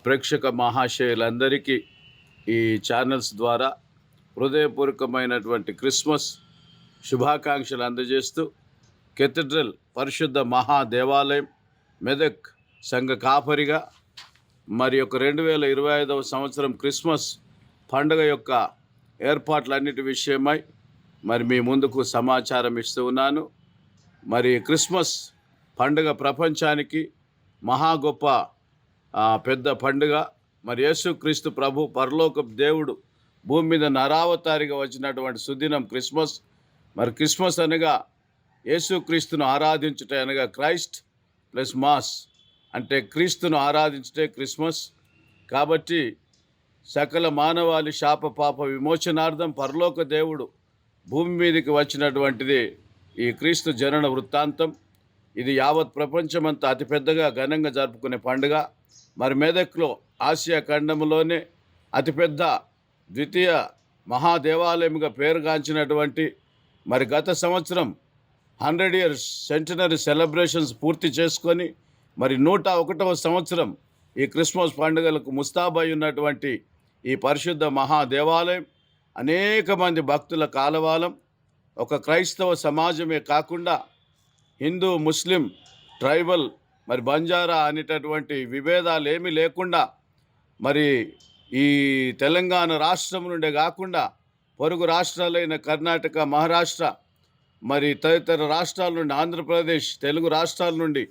ప్రేక్షక మహాశయులందరికీ ఈ ఛానల్స్ ద్వారా హృదయపూర్వకమైనటువంటి క్రిస్మస్ శుభాకాంక్షలు అందజేస్తూ కేథడ్రల్ పరిశుద్ధ మహాదేవాలయం మెదక్ సంఘ కాపరిగా మరి యొక్క 2025వ సంవత్సరం క్రిస్మస్ పండుగ యొక్క ఏర్పాట్లన్నిటి విషయమై మరి మీ ముందుకు సమాచారం ఇస్తూ ఉన్నాను. మరి క్రిస్మస్ పండుగ ప్రపంచానికి మహా గొప్ప పెద్ద పండుగ. మరి యేసుక్రీస్తు ప్రభు పరలోక దేవుడు భూమి మీద నరావతారిగా వచ్చినటువంటి సుదినం క్రిస్మస్. మరి క్రిస్మస్ అనగా యేసుక్రీస్తును ఆరాధించుట అనగా క్రైస్ట్ ప్లస్ మాస్ అంటే క్రీస్తును ఆరాధించుటే క్రిస్మస్. కాబట్టి సకల మానవాళి శాప పాప విమోచనార్థం పరలోక దేవుడు భూమి మీదకి వచ్చినటువంటిది ఈ క్రీస్తు జనన వృత్తాంతం. ఇది యావత్ ప్రపంచమంతా అతిపెద్దగా ఘనంగా జరుపుకునే పండుగ. మరి మెదక్లో ఆసియా ఖండంలోనే అతిపెద్ద ద్వితీయ మహాదేవాలయంగా పేరుగాంచినటువంటి మరి గత సంవత్సరం 100 years సెంటనరీ సెలబ్రేషన్స్ పూర్తి చేసుకొని మరి 101వ సంవత్సరం ఈ క్రిస్మస్ పండుగలకు ముస్తాబై ఉన్నటువంటి ఈ పరిశుద్ధ మహాదేవాలయం అనేక మంది భక్తుల కాలవాలం. ఒక క్రైస్తవ సమాజమే కాకుండా హిందూ, ముస్లిం, ట్రైబల్, మరి బంజారా అనేటటువంటి విభేదాలు ఏమీ లేకుండా మరి ఈ తెలంగాణ రాష్ట్రం నుండే కాకుండా పొరుగు రాష్ట్రాలైన కర్ణాటక, మహారాష్ట్ర, మరి తదితర రాష్ట్రాల నుండి, ఆంధ్రప్రదేశ్, తెలుగు రాష్ట్రాల నుండి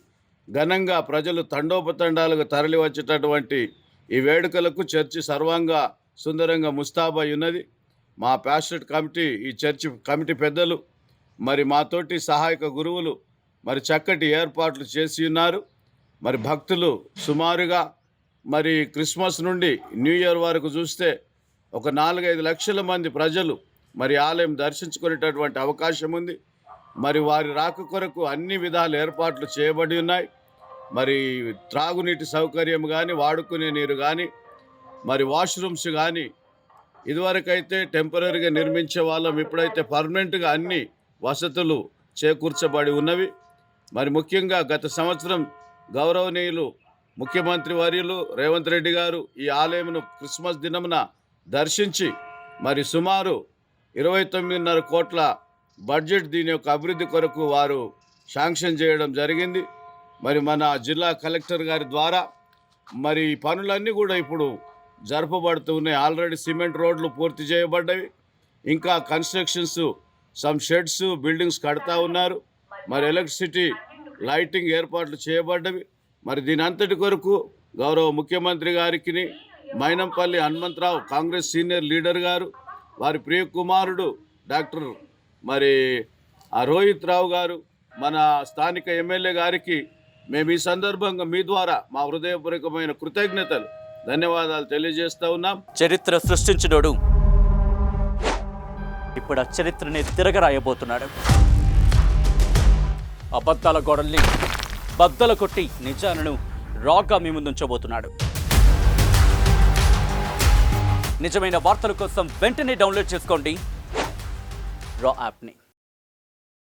ఘనంగా ప్రజలు తండోపతండాలుగా తరలి వచ్చేటటువంటి ఈ వేడుకలకు చర్చి సర్వంగా సుందరంగా ముస్తాబై ఉన్నది. మా ప్యాస్టరేట్ కమిటీ, ఈ చర్చి కమిటీ పెద్దలు, మరి మాతోటి సహాయక గురువులు మరి చక్కటి ఏర్పాట్లు చేసి ఉన్నారు. మరి భక్తులు సుమారుగా మరి క్రిస్మస్ నుండి న్యూ ఇయర్ వరకు చూస్తే ఒక 4-5 లక్షల మంది ప్రజలు మరి ఆలయం దర్శించుకునేటటువంటి అవకాశం ఉంది. మరి వారి రాక కొరకు అన్ని విధాల ఏర్పాట్లు చేయబడి ఉన్నాయి. మరి త్రాగునీటి సౌకర్యం కానీ, వాడుకునే నీరు కానీ, మరి వాష్రూమ్స్ కానీ ఇదివరకైతే టెంపరీగా నిర్మించే వాళ్ళం, ఇప్పుడైతే పర్మనెంట్గా అన్ని వసతులు చేకూర్చబడి ఉన్నవి. మరి ముఖ్యంగా గత సంవత్సరం గౌరవనీయులు ముఖ్యమంత్రి వర్యులు రేవంత్ రెడ్డి గారు ఈ ఆలయమును క్రిస్మస్ దినమున దర్శించి మరి సుమారు 29.5 కోట్ల బడ్జెట్ దీని యొక్క అభివృద్ధి కొరకు వారు శాంక్షన్ చేయడం జరిగింది. మరి మన జిల్లా కలెక్టర్ గారి ద్వారా మరి పనులన్నీ కూడా ఇప్పుడు జరపబడుతూ ఉన్నాయి. ఆల్రెడీ సిమెంట్ రోడ్లు పూర్తి చేయబడ్డవి. ఇంకా కన్స్ట్రక్షన్స్, సమ్ షెడ్స్, బిల్డింగ్స్ కడతా ఉన్నారు. మరి ఎలక్ట్రిసిటీ, లైటింగ్ ఏర్పాట్లు చేయబడ్డవి. మరి దీని అంతటి కొరకు గౌరవ ముఖ్యమంత్రి గారికి, మైనంపల్లి హనుమంతరావు కాంగ్రెస్ సీనియర్ లీడర్ గారు, వారి ప్రియ కుమారుడు డాక్టర్ మరి రోహిత్ రావు గారు, మన స్థానిక ఎమ్మెల్యే గారికి మేము ఈ సందర్భంగా మీ ద్వారా మా హృదయపూర్వకమైన కృతజ్ఞతలు, ధన్యవాదాలు తెలియజేస్తూ ఉన్నాం. చరిత్ర సృష్టించినోడు ఇప్పుడు ఆ చరిత్రని తిరగరాయబోతున్నాడు. అబద్ధాల గోడల్ని బద్దలు కొట్టి నిజాలను రాగా మీ ముందుంచబోతున్నాడు. నిజమైన వార్తల కోసం వెంటనే డౌన్లోడ్ చేసుకోండి రా యాప్ని.